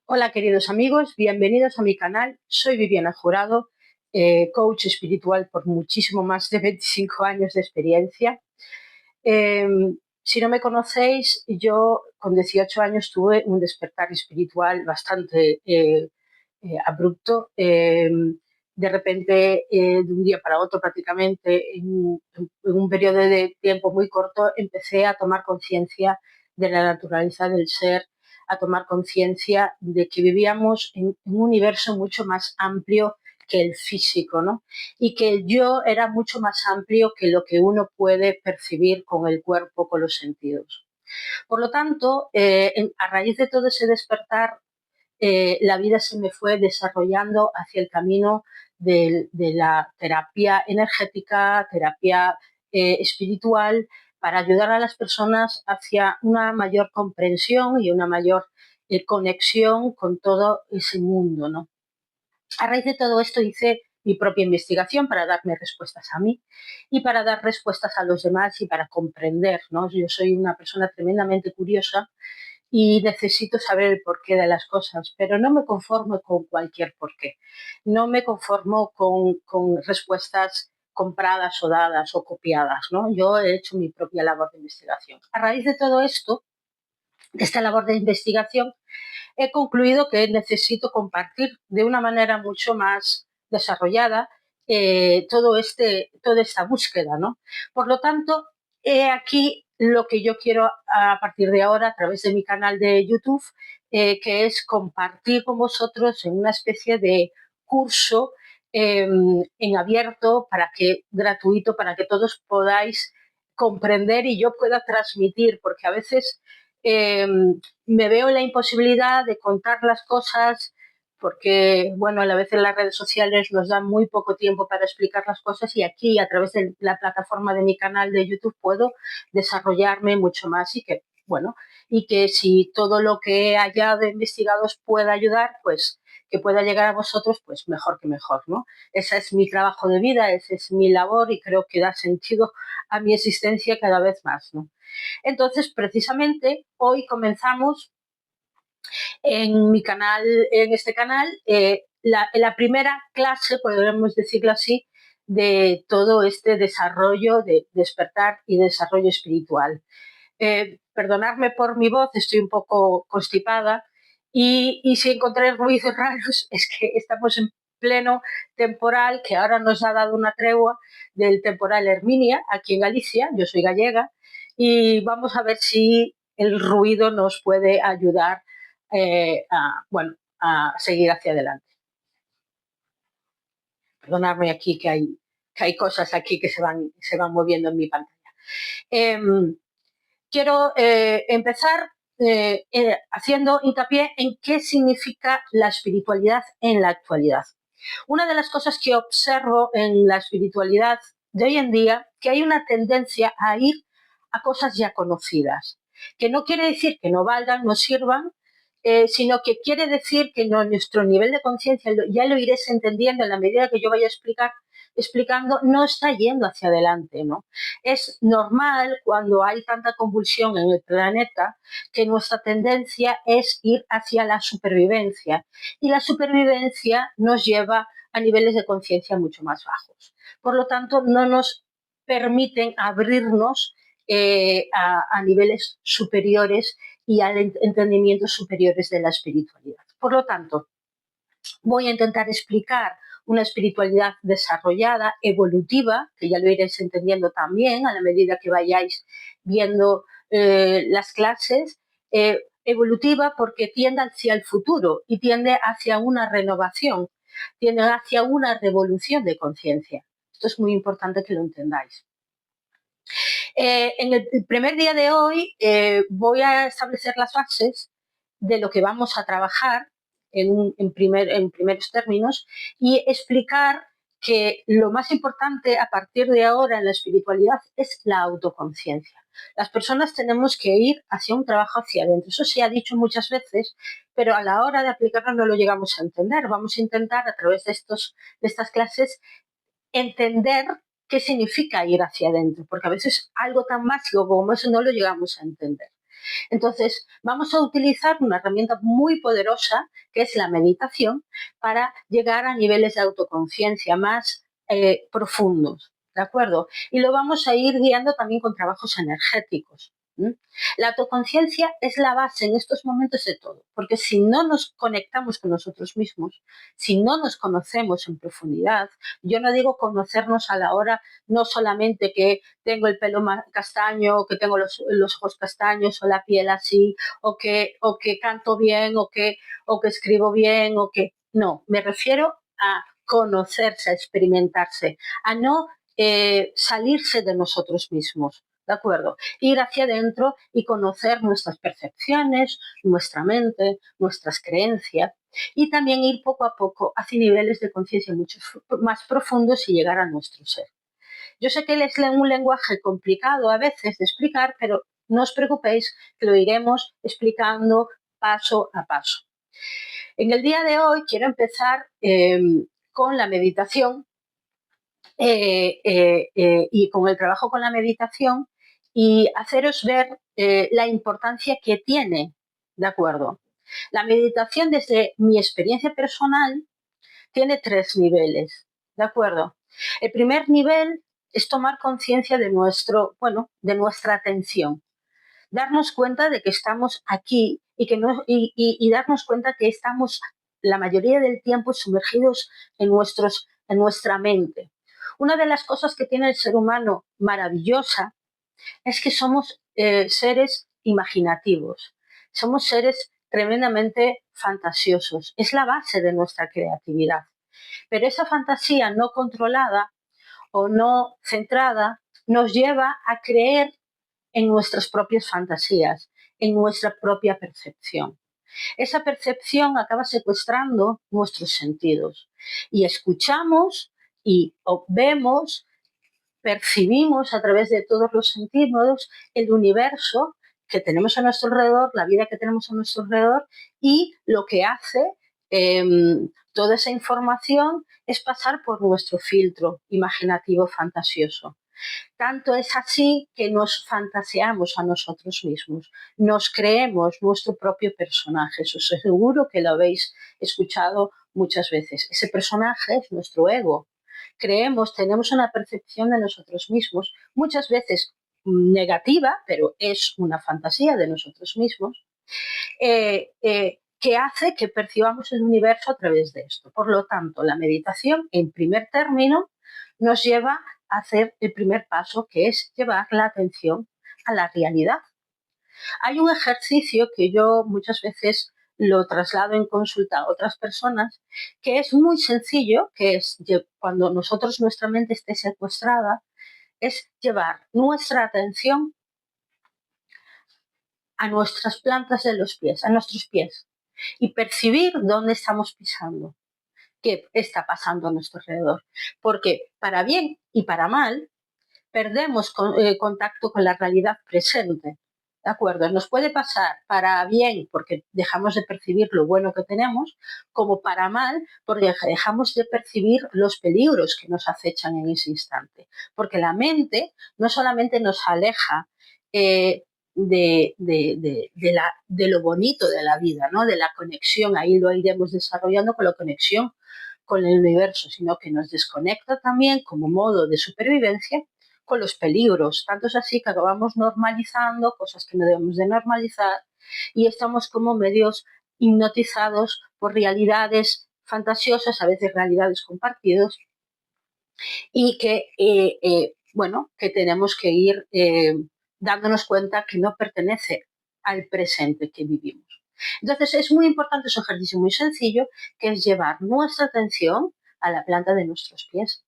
Hola queridos amigos, bienvenidos a mi canal. Soy Viviana Jurado, coach espiritual por muchísimo más de 25 años de experiencia. Eh, si no me conocéis, yo con 18 años tuve un despertar espiritual bastante abrupto. De repente, de un día para otro, prácticamente en un periodo de tiempo muy corto, empecé a tomar conciencia de la naturaleza del ser, a tomar conciencia de que vivíamos en un universo mucho más amplio que el físico, ¿no? Y que el yo era mucho más amplio que lo que uno puede percibir con el cuerpo, con los sentidos. Por lo tanto, a raíz de todo ese despertar, la vida se me fue desarrollando hacia el camino de la terapia energética, terapia espiritual, para ayudar a las personas hacia una mayor comprensión y una mayor conexión con todo ese mundo, ¿no? A raíz de todo esto hice mi propia investigación para darme respuestas a mí y para dar respuestas a los demás y para comprender, ¿no? Yo soy una persona tremendamente curiosa y necesito saber el porqué de las cosas, pero no me conformo con cualquier porqué. No me conformo con respuestas compradas o dadas o copiadas, ¿no? Yo he hecho mi propia labor de investigación. A raíz de todo esto, de esta labor de investigación, he concluido que necesito compartir de una manera mucho más desarrollada toda esta búsqueda, ¿no? Por lo tanto, he aquí lo que yo quiero a partir de ahora a través de mi canal de YouTube, que es compartir con vosotros en una especie de curso en abierto gratuito para que todos podáis comprender y yo pueda transmitir, porque a veces eh, me veo en la imposibilidad de contar las cosas porque, bueno, a la vez en las redes sociales nos dan muy poco tiempo para explicar las cosas y aquí, a través de la plataforma de mi canal de YouTube, puedo desarrollarme mucho más y que, bueno, y que si todo lo que he hallado e investigado os pueda ayudar, pues que pueda llegar a vosotros, pues mejor que mejor, ¿no? Ese es mi trabajo de vida, esa es mi labor y creo que da sentido a mi existencia cada vez más, ¿no? Entonces, precisamente, hoy comenzamos en mi canal, en este canal, la primera clase, podríamos decirlo así, de todo este desarrollo de despertar y desarrollo espiritual. Perdonadme por mi voz, estoy un poco constipada y si encontré ruidos raros es que estamos en pleno temporal que ahora nos ha dado una tregua del temporal Herminia aquí en Galicia, yo soy gallega, y vamos a ver si el ruido nos puede ayudar bueno, a seguir hacia adelante. Perdonadme aquí que hay cosas aquí que se van moviendo en mi pantalla. Eh, Quiero empezar haciendo hincapié en qué significa la espiritualidad en la actualidad. Una de las cosas que observo en la espiritualidad de hoy en día, que hay una tendencia a ir a cosas ya conocidas, que no quiere decir que no valgan, no sirvan, sino que quiere decir que nuestro nivel de conciencia, ya lo iréis entendiendo en la medida que yo vaya explicando, no está yendo hacia adelante, ¿no? Es normal cuando hay tanta convulsión en el planeta que nuestra tendencia es ir hacia la supervivencia y la supervivencia nos lleva a niveles de conciencia mucho más bajos. Por lo tanto, no nos permiten abrirnos a niveles superiores y a entendimientos superiores de la espiritualidad. Por lo tanto, voy a intentar explicar una espiritualidad desarrollada, evolutiva, que ya lo iréis entendiendo también a la medida que vayáis viendo las clases, evolutiva porque tiende hacia el futuro y tiende hacia una renovación, tiende hacia una revolución de conciencia. Esto es muy importante que lo entendáis. En el primer día de hoy voy a establecer las bases de lo que vamos a trabajar en primeros términos y explicar que lo más importante a partir de ahora en la espiritualidad es la autoconciencia. Las personas tenemos que ir hacia un trabajo hacia adentro. Eso se ha dicho muchas veces, pero a la hora de aplicarlo no lo llegamos a entender. Vamos a intentar a través de estas clases entender qué significa ir hacia adentro, porque a veces algo tan básico como eso no lo llegamos a entender. Entonces, vamos a utilizar una herramienta muy poderosa, que es la meditación, para llegar a niveles de autoconciencia más profundos, ¿de acuerdo? Y lo vamos a ir guiando también con trabajos energéticos. La autoconciencia es la base en estos momentos de todo, porque si no nos conectamos con nosotros mismos, si no nos conocemos en profundidad, yo no digo conocernos a la hora no solamente que tengo el pelo castaño, o que tengo los ojos castaños, o la piel así, o que canto bien, o que escribo bien, o que... No, me refiero a conocerse, a experimentarse, a no salirse de nosotros mismos, ¿de acuerdo? Ir hacia adentro y conocer nuestras percepciones, nuestra mente, nuestras creencias y también ir poco a poco hacia niveles de conciencia mucho más profundos y llegar a nuestro ser. Yo sé que es un lenguaje complicado a veces de explicar, pero no os preocupéis que lo iremos explicando paso a paso. En el día de hoy quiero empezar con la meditación y con el trabajo con la meditación y haceros ver la importancia que tiene, ¿de acuerdo? La meditación, desde mi experiencia personal, tiene 3 niveles, ¿de acuerdo? El primer nivel es tomar conciencia de de nuestra atención, darnos cuenta de que estamos aquí y, que no, y darnos cuenta que estamos la mayoría del tiempo sumergidos en nuestra mente. Una de las cosas que tiene el ser humano maravillosa es que somos seres imaginativos, somos seres tremendamente fantasiosos, es la base de nuestra creatividad. Pero esa fantasía no controlada o no centrada nos lleva a creer en nuestras propias fantasías, en nuestra propia percepción. Esa percepción acaba secuestrando nuestros sentidos y escuchamos y vemos, percibimos a través de todos los sentidos el universo que tenemos a nuestro alrededor, la vida que tenemos a nuestro alrededor, y lo que hace toda esa información es pasar por nuestro filtro imaginativo fantasioso. Tanto es así que nos fantaseamos a nosotros mismos, nos creemos nuestro propio personaje. Eso seguro que lo habéis escuchado muchas veces. Ese personaje es nuestro ego. Tenemos una percepción de nosotros mismos, muchas veces negativa, pero es una fantasía de nosotros mismos, que hace que percibamos el universo a través de esto. Por lo tanto, la meditación, en primer término, nos lleva a hacer el primer paso, que es llevar la atención a la realidad. Hay un ejercicio que yo muchas veces lo traslado en consulta a otras personas, que es muy sencillo, que es cuando nuestra mente esté secuestrada, es llevar nuestra atención a nuestras plantas de los pies, a nuestros pies, y percibir dónde estamos pisando, qué está pasando a nuestro alrededor. Porque para bien y para mal, perdemos contacto con la realidad presente. ¿De acuerdo? Nos puede pasar para bien porque dejamos de percibir lo bueno que tenemos, como para mal porque dejamos de percibir los peligros que nos acechan en ese instante. Porque la mente no solamente nos aleja de lo bonito de la vida, ¿no? De la conexión, ahí lo iremos desarrollando con la conexión con el universo, sino que nos desconecta también como modo de supervivencia con los peligros. Tanto es así que acabamos normalizando cosas que no debemos de normalizar y estamos como medios hipnotizados por realidades fantasiosas, a veces realidades compartidas, y que tenemos que ir dándonos cuenta que no pertenece al presente que vivimos. Entonces es muy importante, es un ejercicio muy sencillo, que es llevar nuestra atención a la planta de nuestros pies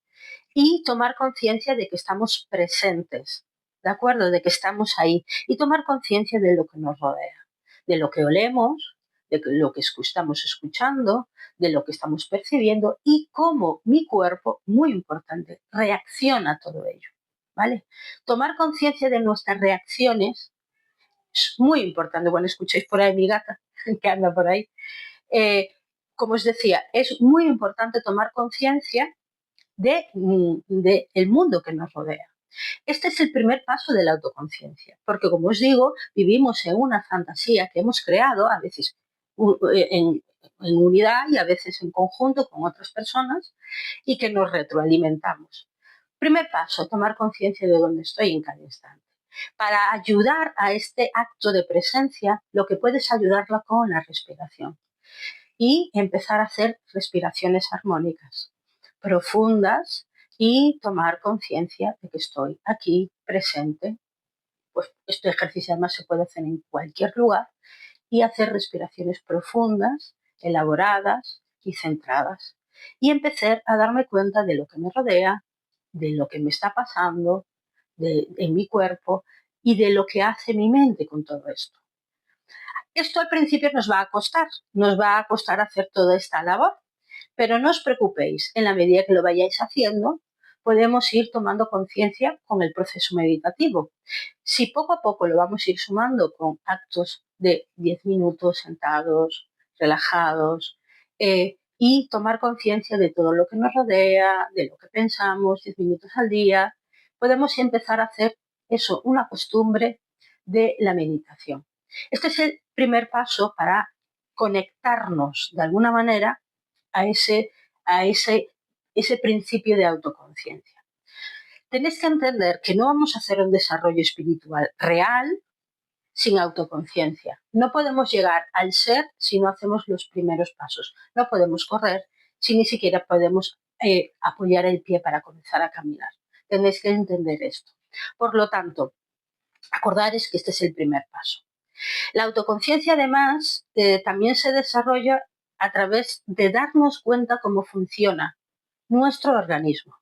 y tomar conciencia de que estamos presentes, ¿de acuerdo? De que estamos ahí y tomar conciencia de lo que nos rodea, de lo que olemos, de lo que estamos escuchando, de lo que estamos percibiendo y cómo mi cuerpo, muy importante, reacciona a todo ello, ¿vale? Tomar conciencia de nuestras reacciones es muy importante. Bueno, escucháis por ahí mi gata que anda por ahí. Como os decía, es muy importante tomar conciencia del mundo que nos rodea. Este es el primer paso de la autoconciencia, porque como os digo, vivimos en una fantasía que hemos creado, a veces en unidad y a veces en conjunto con otras personas, y que nos retroalimentamos. Primer paso, tomar conciencia de dónde estoy en cada instante. Para ayudar a este acto de presencia, lo que puedes ayudarla con la respiración y empezar a hacer respiraciones armónicas, profundas, y tomar conciencia de que estoy aquí presente. Pues este ejercicio además se puede hacer en cualquier lugar y hacer respiraciones profundas, elaboradas y centradas. Y empezar a darme cuenta de lo que me rodea, de lo que me está pasando en mi cuerpo y de lo que hace mi mente con todo esto. Esto al principio nos va a costar hacer toda esta labor, pero no os preocupéis, en la medida que lo vayáis haciendo, podemos ir tomando conciencia con el proceso meditativo. Si poco a poco lo vamos a ir sumando con actos de 10 minutos sentados, relajados, y tomar conciencia de todo lo que nos rodea, de lo que pensamos, 10 minutos al día, podemos empezar a hacer eso, una costumbre de la meditación. Este es el primer paso para conectarnos de alguna manera a ese principio de autoconciencia. Tenéis que entender que no vamos a hacer un desarrollo espiritual real sin autoconciencia. No podemos llegar al ser si no hacemos los primeros pasos. No podemos correr si ni siquiera podemos apoyar el pie para comenzar a caminar. Tenéis que entender esto. Por lo tanto, acordaros que este es el primer paso. La autoconciencia, además, también se desarrolla a través de darnos cuenta cómo funciona nuestro organismo.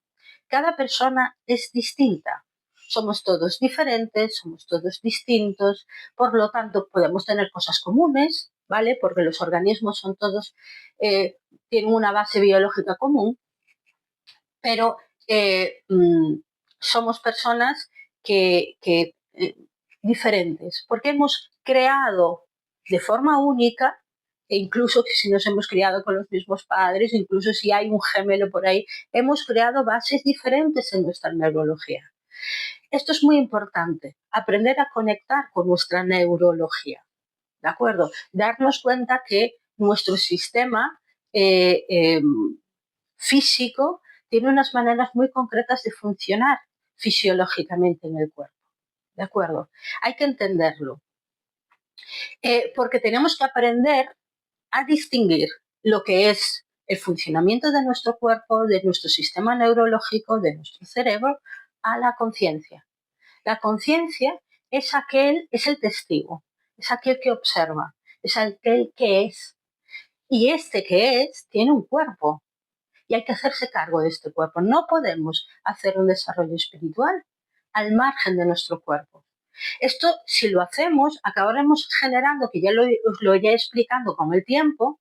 Cada persona es distinta. Somos todos diferentes, somos todos distintos, por lo tanto podemos tener cosas comunes, ¿vale? Porque los organismos son todos, tienen una base biológica común, pero somos personas que diferentes, porque hemos creado de forma única, e incluso si nos hemos criado con los mismos padres, incluso si hay un gemelo por ahí, hemos creado bases diferentes en nuestra neurología. Esto es muy importante, aprender a conectar con nuestra neurología, ¿de acuerdo? Darnos cuenta que nuestro sistema físico tiene unas maneras muy concretas de funcionar fisiológicamente en el cuerpo, ¿de acuerdo? Hay que entenderlo, porque tenemos que aprender a distinguir lo que es el funcionamiento de nuestro cuerpo, de nuestro sistema neurológico, de nuestro cerebro, a la conciencia. La conciencia es el testigo, es aquel que observa, es aquel que es. Y este que es tiene un cuerpo y hay que hacerse cargo de este cuerpo. No podemos hacer un desarrollo espiritual al margen de nuestro cuerpo. Esto, si lo hacemos, acabaremos generando, que ya os lo iré explicando con el tiempo,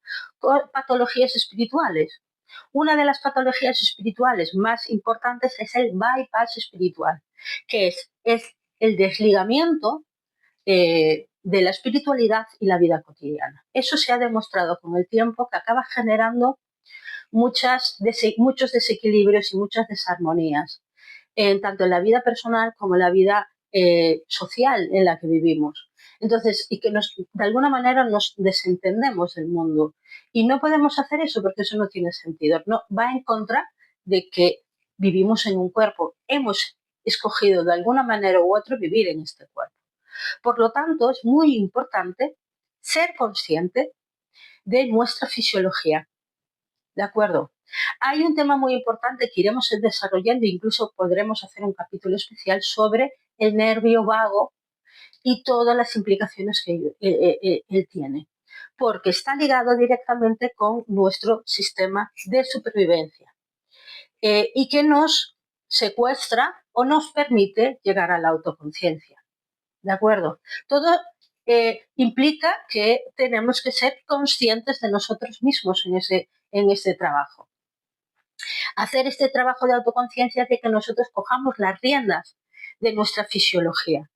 patologías espirituales. Una de las patologías espirituales más importantes es el bypass espiritual, que es el desligamiento de la espiritualidad y la vida cotidiana. Eso se ha demostrado con el tiempo que acaba generando muchos desequilibrios y muchas desarmonías, tanto en la vida personal como en la vida social en la que vivimos. Entonces, y que de alguna manera nos desentendemos del mundo. Y no podemos hacer eso porque eso no tiene sentido. No, va en contra de que vivimos en un cuerpo. Hemos escogido de alguna manera u otra vivir en este cuerpo. Por lo tanto, es muy importante ser consciente de nuestra fisiología. ¿De acuerdo? Hay un tema muy importante que iremos desarrollando, incluso podremos hacer un capítulo especial sobre el nervio vago y todas las implicaciones que él tiene, porque está ligado directamente con nuestro sistema de supervivencia y que nos secuestra o nos permite llegar a la autoconciencia. ¿De acuerdo? Todo implica que tenemos que ser conscientes de nosotros mismos en ese trabajo. Hacer este trabajo de autoconciencia hace que nosotros cojamos las riendas de nuestra fisiología,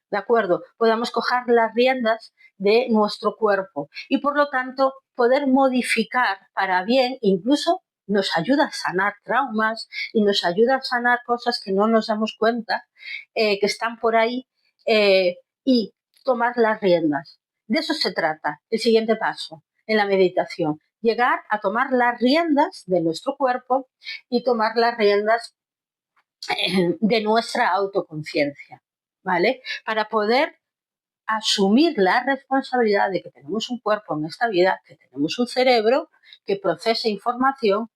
¿de acuerdo? Podamos coger las riendas de nuestro cuerpo y por lo tanto poder modificar para bien, incluso nos ayuda a sanar traumas y nos ayuda a sanar cosas que no nos damos cuenta, que están por ahí, y tomar las riendas. De eso se trata el siguiente paso en la meditación, llegar a tomar las riendas de nuestro cuerpo y tomar las riendas de nuestra autoconciencia, ¿vale? Para poder asumir la responsabilidad de que tenemos un cuerpo en esta vida, que tenemos un cerebro que procesa información,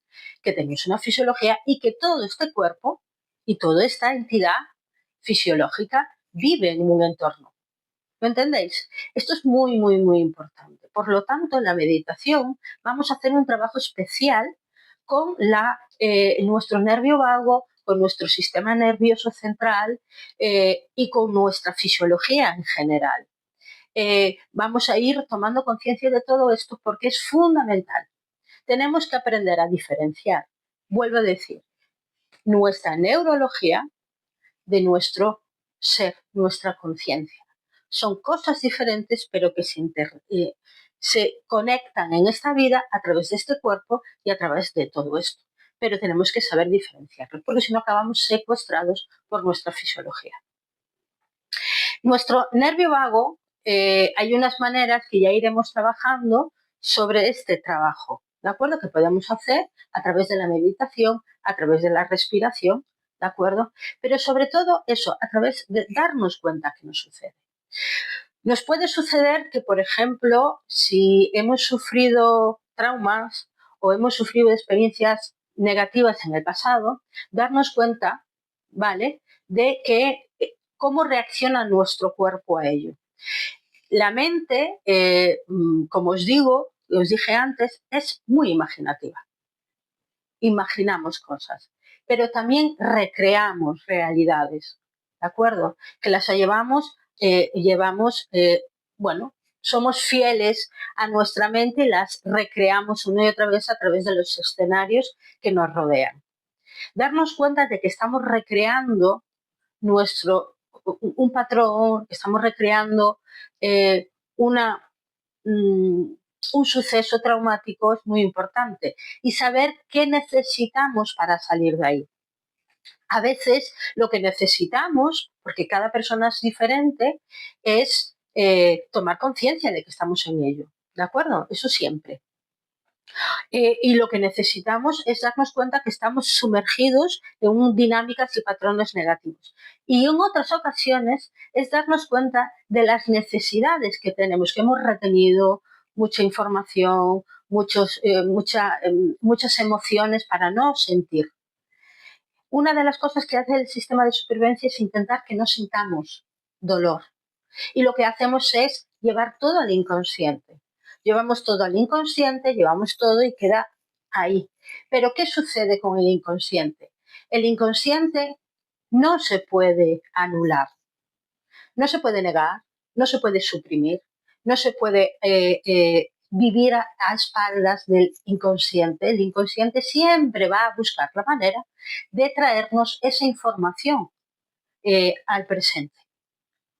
que tenemos una fisiología y que todo este cuerpo y toda esta entidad fisiológica vive en un entorno. ¿Lo entendéis? Esto es muy, muy, muy importante. Por lo tanto, en la meditación vamos a hacer un trabajo especial con nuestro nervio vago, con nuestro sistema nervioso central y con nuestra fisiología en general. Vamos a ir tomando conciencia de todo esto porque es fundamental. Tenemos que aprender a diferenciar, vuelvo a decir, nuestra neurología de nuestro ser, nuestra conciencia. Son cosas diferentes, pero que se conectan en esta vida a través de este cuerpo y a través de todo esto. Pero tenemos que saber diferenciarlo, porque si no acabamos secuestrados por nuestra fisiología. Nuestro nervio vago, hay unas maneras que ya iremos trabajando sobre este trabajo, ¿de acuerdo? Que podemos hacer a través de la meditación, a través de la respiración, ¿de acuerdo? Pero sobre todo eso, a través de darnos cuenta que nos sucede. Nos puede suceder que, por ejemplo, si hemos sufrido traumas o hemos sufrido experiencias negativas en el pasado, darnos cuenta, ¿vale?, de que cómo reacciona nuestro cuerpo a ello. La mente, como os dije antes, es muy imaginativa. Imaginamos cosas, pero también recreamos realidades, ¿de acuerdo? Que las bueno, somos fieles a nuestra mente y las recreamos una y otra vez a través de los escenarios que nos rodean. Darnos cuenta de que estamos recreando un patrón, estamos recreando un suceso traumático es muy importante y saber qué necesitamos para salir de ahí. A veces lo que necesitamos, porque cada persona es diferente, es tomar conciencia de que estamos en ello, ¿de acuerdo? Eso siempre. Y lo que necesitamos es darnos cuenta que estamos sumergidos en dinámicas y patrones negativos. Y en otras ocasiones es darnos cuenta de las necesidades que tenemos, que hemos retenido mucha información, muchas emociones para no sentir. Una de las cosas que hace el sistema de supervivencia es intentar que no sintamos dolor. Y lo que hacemos es llevar todo al inconsciente. Llevamos todo al inconsciente, llevamos todo y queda ahí. Pero ¿qué sucede con el inconsciente? El inconsciente no se puede anular, no se puede negar, no se puede suprimir, no se puede vivir a espaldas del inconsciente. El inconsciente siempre va a buscar la manera de traernos esa información al presente.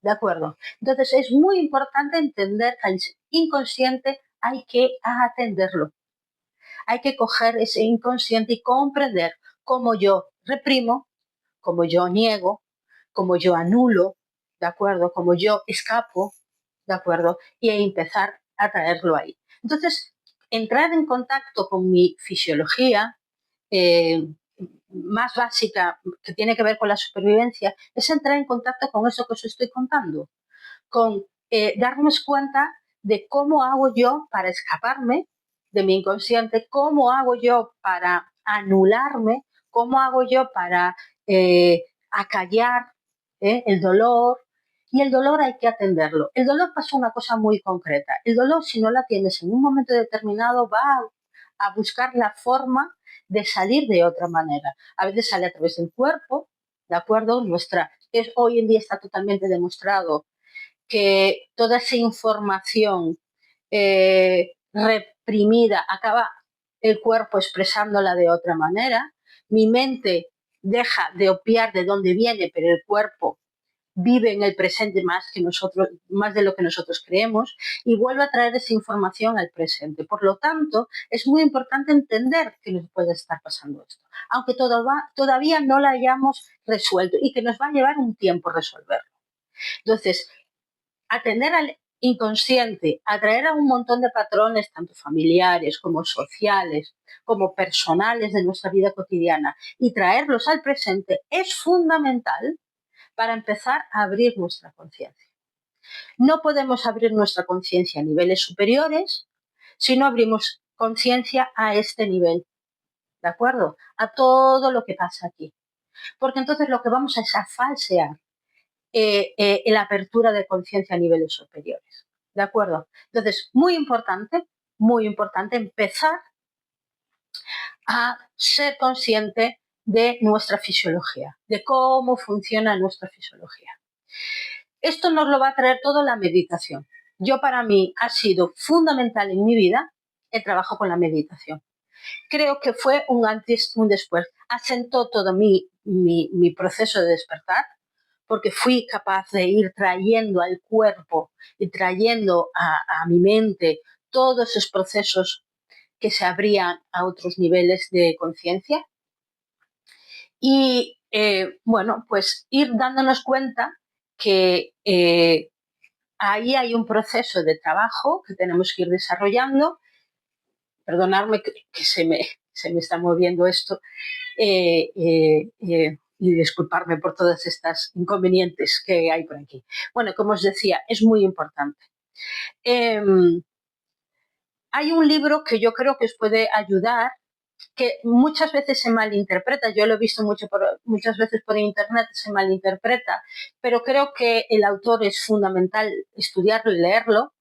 ¿De acuerdo? Entonces es muy importante entender que al inconsciente hay que atenderlo. Hay que coger ese inconsciente y comprender cómo yo reprimo, cómo yo niego, cómo yo anulo, ¿de acuerdo? Cómo yo escapo, ¿de acuerdo? Y empezar a traerlo ahí. Entonces, entrar en contacto con mi fisiología más básica, que tiene que ver con la supervivencia, es entrar en contacto con eso que os estoy contando, con darnos cuenta de cómo hago yo para escaparme de mi inconsciente, cómo hago yo para anularme, cómo hago yo para acallar el dolor. Y el dolor hay que atenderlo. El dolor pasa una cosa muy concreta. El dolor, si no la atiendes en un momento determinado, va a buscar la forma de salir de otra manera. A veces sale a través del cuerpo, ¿de acuerdo? Hoy en día está totalmente demostrado que toda esa información reprimida acaba el cuerpo expresándola de otra manera. Mi mente deja de obviar de dónde viene, pero el cuerpo vive en el presente más de lo que nosotros creemos y vuelve a traer esa información al presente. Por lo tanto, es muy importante entender que nos puede estar pasando esto, aunque todavía no la hayamos resuelto y que nos va a llevar un tiempo resolverlo. Entonces, atender al inconsciente, atraer a un montón de patrones, tanto familiares como sociales, como personales de nuestra vida cotidiana, y traerlos al presente es fundamental para empezar a abrir nuestra conciencia. No podemos abrir nuestra conciencia a niveles superiores si no abrimos conciencia a este nivel, ¿de acuerdo? A todo lo que pasa aquí. Porque entonces lo que vamos es a falsear la apertura de conciencia a niveles superiores. ¿De acuerdo? Entonces, muy importante empezar a ser consciente de nuestra fisiología, de cómo funciona nuestra fisiología. Esto nos lo va a traer todo la meditación. Para mí, ha sido fundamental en mi vida el trabajo con la meditación. Creo que fue un antes, un después. Asentó todo mi proceso de despertar, porque fui capaz de ir trayendo al cuerpo y trayendo a mi mente todos esos procesos que se abrían a otros niveles de conciencia. Y, pues ir dándonos cuenta que ahí hay un proceso de trabajo que tenemos que ir desarrollando. Perdonadme que se me está moviendo esto y disculparme por todas estas inconvenientes que hay por aquí. Bueno, como os decía, es muy importante. Hay un libro que yo creo que os puede ayudar, que muchas veces se malinterpreta, yo lo he visto muchas veces por internet, se malinterpreta, pero creo que el autor es fundamental estudiarlo y leerlo,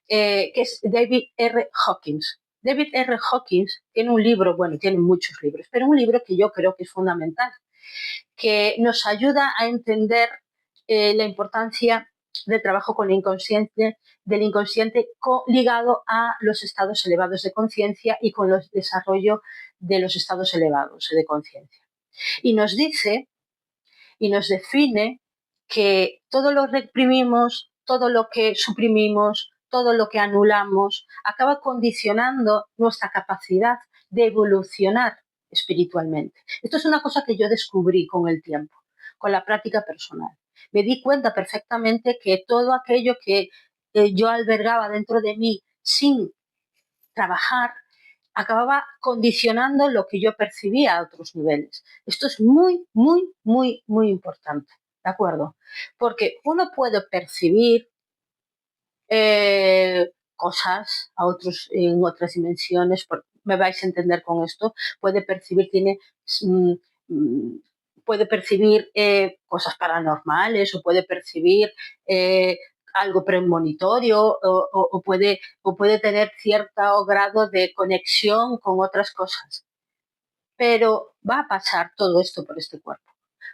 que es David R. Hawkins. David R. Hawkins tiene un libro, tiene muchos libros, pero un libro que yo creo que es fundamental, que nos ayuda a entender la importancia del trabajo con el inconsciente, del inconsciente ligado a los estados elevados de conciencia y con el desarrollo de los estados elevados de conciencia. Y nos dice y nos define que todo lo reprimimos, todo lo que suprimimos, todo lo que anulamos, acaba condicionando nuestra capacidad de evolucionar espiritualmente. Esto es una cosa que yo descubrí con el tiempo, con la práctica personal. Me di cuenta perfectamente que todo aquello que yo albergaba dentro de mí sin trabajar, acababa condicionando lo que yo percibía a otros niveles. Esto es muy, muy, muy, muy importante, ¿de acuerdo? Porque uno puede percibir cosas en otras dimensiones, me vais a entender con esto, puede percibir, puede percibir cosas paranormales o puede percibir algo premonitorio o puede tener cierto grado de conexión con otras cosas. Pero va a pasar todo esto por este cuerpo,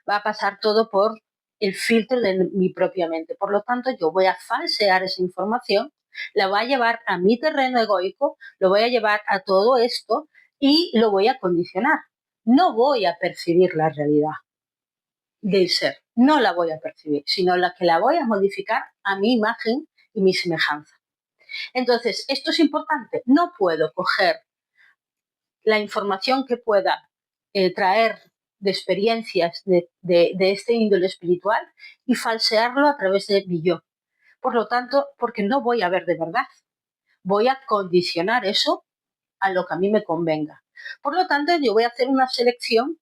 va a pasar todo por el filtro de mi propia mente. Por lo tanto, yo voy a falsear esa información, la voy a llevar a mi terreno egoico, lo voy a llevar a todo esto y lo voy a condicionar. No voy a percibir la realidad del ser, no la voy a percibir, sino que la voy a modificar a mi imagen y mi semejanza. Entonces, esto es importante. No puedo coger la información que pueda traer de experiencias de este índole espiritual y falsearlo a través de mi yo. Por lo tanto, porque no voy a ver de verdad, voy a condicionar eso a lo que a mí me convenga. Por lo tanto, yo voy a hacer una selección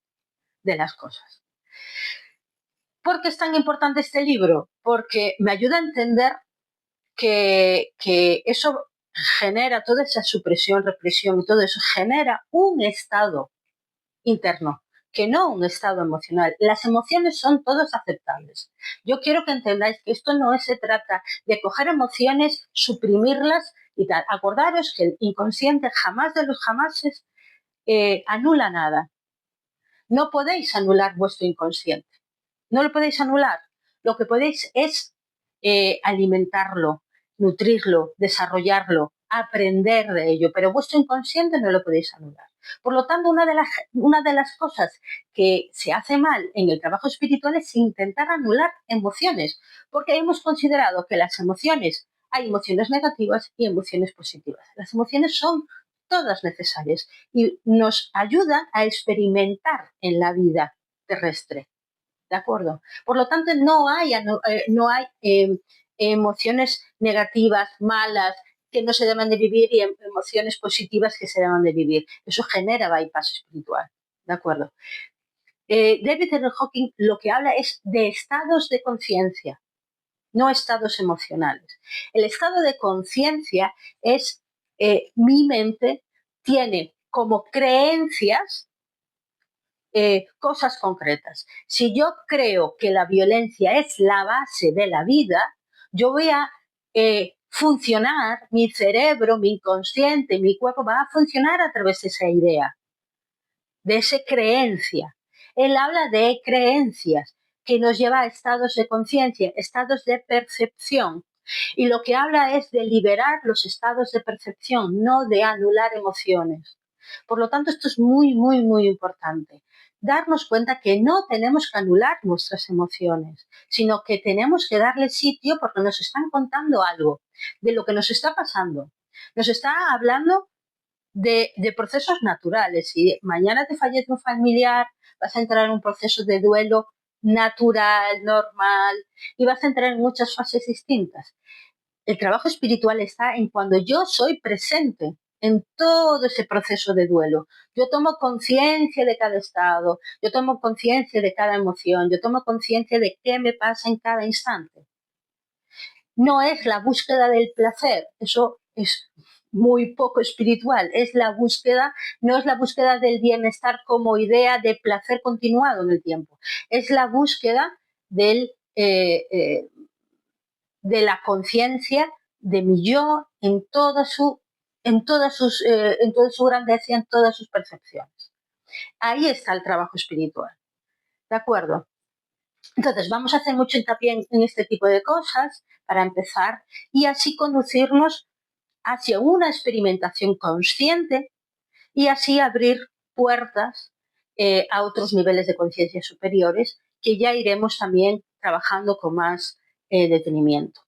de las cosas. ¿Por qué es tan importante este libro? Porque me ayuda a entender que eso genera toda esa supresión, represión y todo eso genera un estado interno, que no un estado emocional. Las emociones son todas aceptables. Yo quiero que entendáis que esto no se trata de coger emociones, suprimirlas y tal. Acordaros que el inconsciente jamás de los jamases anula nada. No podéis anular vuestro inconsciente. No lo podéis anular. Lo que podéis es alimentarlo, nutrirlo, desarrollarlo, aprender de ello, pero vuestro inconsciente no lo podéis anular. Por lo tanto, una de las cosas que se hace mal en el trabajo espiritual es intentar anular emociones, porque hemos considerado que las emociones, hay emociones negativas y emociones positivas. Las emociones son todas necesarias y nos ayudan a experimentar en la vida terrestre. ¿De acuerdo? Por lo tanto, no hay emociones negativas, malas, que no se deben de vivir y emociones positivas que se deben de vivir. Eso genera bypass espiritual. ¿De acuerdo? David R. Hawking lo que habla es de estados de conciencia, no estados emocionales. El estado de conciencia es mi mente tiene como creencias cosas concretas. Si yo creo que la violencia es la base de la vida, yo voy a funcionar, mi cerebro, mi inconsciente, mi cuerpo va a funcionar a través de esa idea, de esa creencia. Él habla de creencias que nos lleva a estados de conciencia, estados de percepción. Y lo que habla es de liberar los estados de percepción, no de anular emociones. Por lo tanto, esto es muy, muy, muy importante. Darnos cuenta que no tenemos que anular nuestras emociones, sino que tenemos que darle sitio porque nos están contando algo de lo que nos está pasando. Nos está hablando de procesos naturales. Si mañana te fallece un familiar, vas a entrar en un proceso de duelo natural, normal, y vas a entrar en muchas fases distintas. El trabajo espiritual está en cuando yo soy presente en todo ese proceso de duelo. Yo tomo conciencia de cada estado, yo tomo conciencia de cada emoción, yo tomo conciencia de qué me pasa en cada instante. No es la búsqueda del placer, eso es muy poco espiritual, es la búsqueda, no es la búsqueda del bienestar como idea de placer continuado en el tiempo, es la búsqueda de la conciencia de mi yo en toda su grandeza y en todas sus percepciones. Ahí está el trabajo espiritual, ¿de acuerdo? Entonces, vamos a hacer mucho hincapié en este tipo de cosas para empezar y así conducirnos hacia una experimentación consciente y así abrir puertas a otros niveles de conciencia superiores que ya iremos también trabajando con más detenimiento.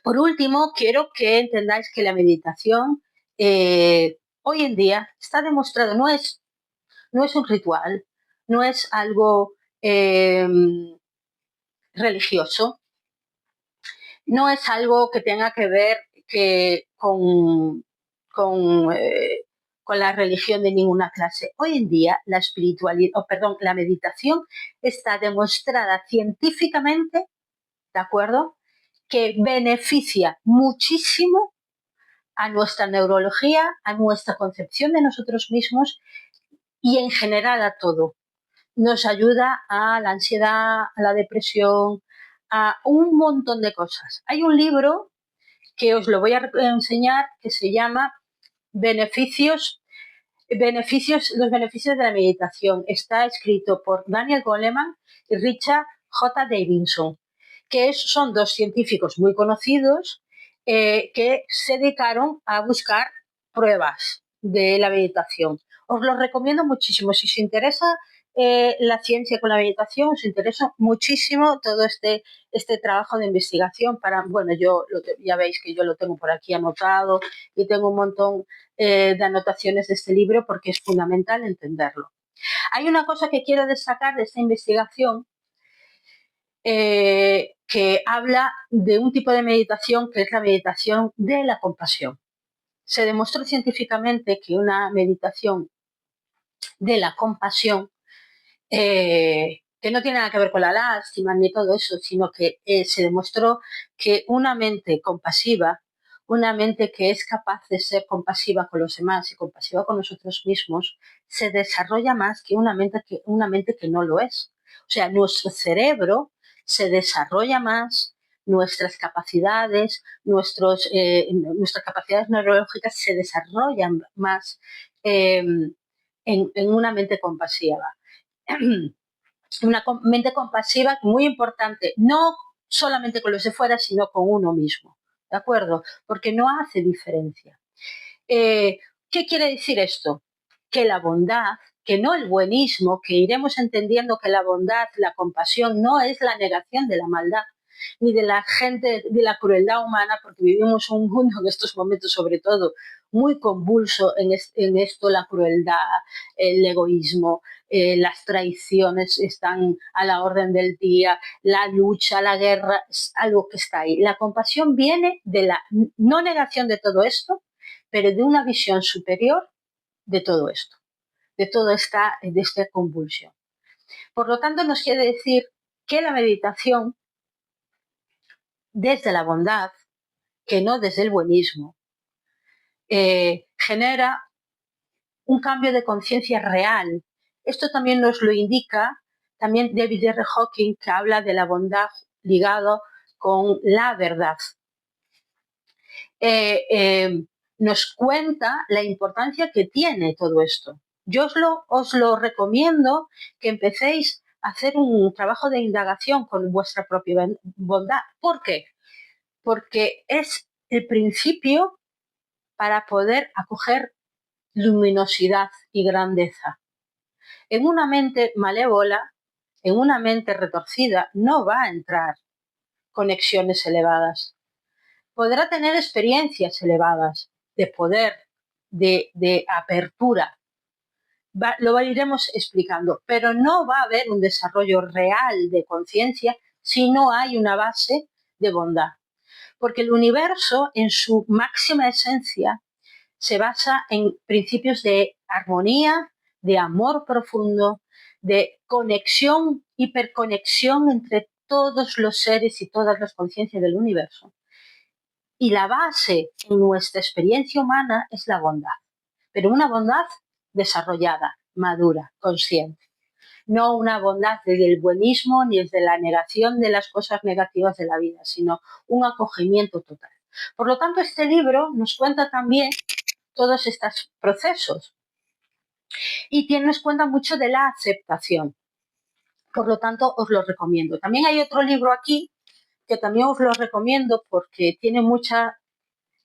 Por último, quiero que entendáis que la meditación hoy en día está demostrado, no es un ritual, no es algo religioso, no es algo que tenga que ver con, con la religión de ninguna clase. Hoy en día la espiritualidad, la meditación está demostrada científicamente, ¿de acuerdo? Que beneficia muchísimo a nuestra neurología, a nuestra concepción de nosotros mismos y en general a todo. Nos ayuda a la ansiedad, a la depresión, a un montón de cosas. Hay un libro que os lo voy a enseñar que se llama los beneficios de la meditación. Está escrito por Daniel Goleman y Richard J. Davidson, que son dos científicos muy conocidos que se dedicaron a buscar pruebas de la meditación. Os lo recomiendo muchísimo. Si os interesa la ciencia con la meditación, os interesa muchísimo todo este trabajo de investigación ya veis que yo lo tengo por aquí anotado y tengo un montón de anotaciones de este libro porque es fundamental entenderlo. Hay una cosa que quiero destacar de esta investigación que habla de un tipo de meditación que es la meditación de la compasión. Se demostró científicamente que una meditación de la compasión, que no tiene nada que ver con la lástima ni todo eso, sino que se demostró que una mente compasiva, una mente que es capaz de ser compasiva con los demás y compasiva con nosotros mismos, se desarrolla más que una mente que no lo es. O sea, nuestro cerebro se desarrolla más, nuestras capacidades neurológicas se desarrollan más en una mente compasiva. Una mente compasiva muy importante, no solamente con los de fuera, sino con uno mismo. ¿de acuerdo? Porque no hace diferencia. ¿Qué quiere decir esto? Que la bondad, que no el buenismo, que iremos entendiendo que la bondad, la compasión no es la negación de la maldad, ni de la gente, de la crueldad humana, porque vivimos un mundo en estos momentos, sobre todo, muy convulso en esto, la crueldad, el egoísmo, las traiciones están a la orden del día, la lucha, la guerra, es algo que está ahí. La compasión viene de la no negación de todo esto, pero de una visión superior de todo esto, de toda de esta convulsión. Por lo tanto, nos quiere decir que la meditación, desde la bondad, que no desde el buenismo, genera un cambio de conciencia real. Esto también nos lo indica también David R. Hawking, que habla de la bondad ligado con la verdad. Nos cuenta la importancia que tiene todo esto. Yo os lo recomiendo que empecéis a hacer un trabajo de indagación con vuestra propia bondad. ¿Por qué? Porque es el principio para poder acoger luminosidad y grandeza. En una mente malévola, en una mente retorcida, no va a entrar conexiones elevadas. Podrá tener experiencias elevadas de poder, de apertura. Lo iremos explicando, pero no va a haber un desarrollo real de conciencia si no hay una base de bondad. Porque el universo, en su máxima esencia, se basa en principios de armonía, de amor profundo, de conexión, hiperconexión entre todos los seres y todas las conciencias del universo. Y la base en nuestra experiencia humana es la bondad, pero una bondad desarrollada, madura, consciente. No una bondad desde el buenismo ni desde la negación de las cosas negativas de la vida, sino un acogimiento total. Por lo tanto, este libro nos cuenta también todos estos procesos y nos cuenta mucho de la aceptación. Por lo tanto, os lo recomiendo. También hay otro libro aquí que también os lo recomiendo porque tiene mucha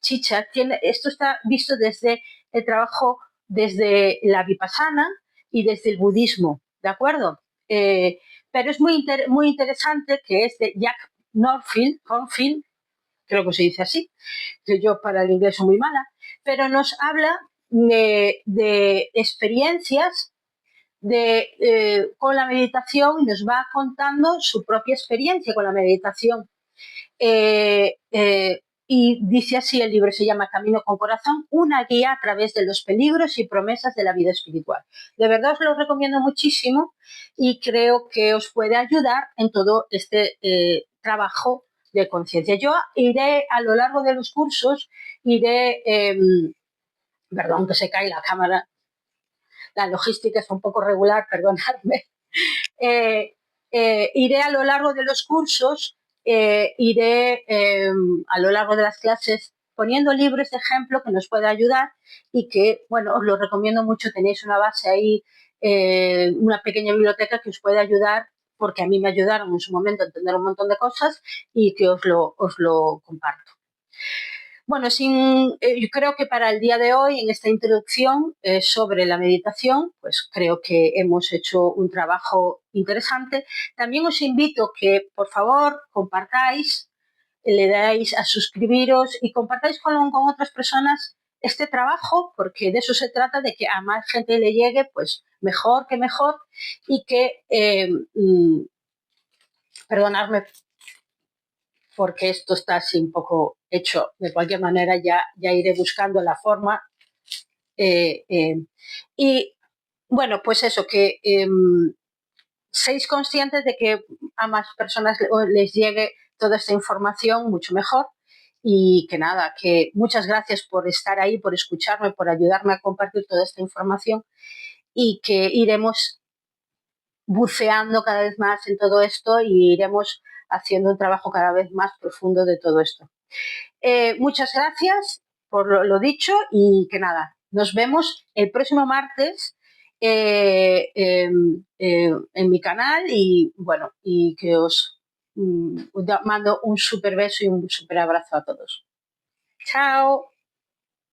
chicha. Esto está visto desde el trabajo, desde la vipassana y desde el budismo, ¿de acuerdo? Pero es muy interesante, que es de Jack Kornfield, creo que se dice así, que yo para el inglés soy muy mala, pero nos habla de experiencias con la meditación y nos va contando su propia experiencia con la meditación. Y dice así el libro, se llama Camino con Corazón, una guía a través de los peligros y promesas de la vida espiritual. De verdad os lo recomiendo muchísimo y creo que os puede ayudar en todo este trabajo de conciencia. Yo iré a lo largo de los cursos, perdón que se cae la cámara, la logística es un poco regular, perdonadme. Iré a lo largo de los cursos, iré a lo largo de las clases poniendo libros de ejemplo que nos pueda ayudar y que, bueno, os lo recomiendo mucho. Tenéis una base ahí, una pequeña biblioteca que os puede ayudar, porque a mí me ayudaron en su momento a entender un montón de cosas y que os lo comparto. Bueno, yo creo que para el día de hoy, en esta introducción sobre la meditación, pues creo que hemos hecho un trabajo interesante. También os invito que, por favor, compartáis, le dais a suscribiros y compartáis con otras personas este trabajo, porque de eso se trata, de que a más gente le llegue, pues mejor que mejor, y que, perdonadme porque esto está así un poco hecho. De cualquier manera ya iré buscando la forma. Y bueno, pues eso, que seáis conscientes de que a más personas les llegue toda esta información mucho mejor. Y que nada, que muchas gracias por estar ahí, por escucharme, por ayudarme a compartir toda esta información y que iremos buceando cada vez más en todo esto y iremos haciendo un trabajo cada vez más profundo de todo esto. Muchas gracias por lo dicho y que nada, nos vemos el próximo martes en mi canal y bueno, y que os mando un súper beso y un súper abrazo a todos. Chao.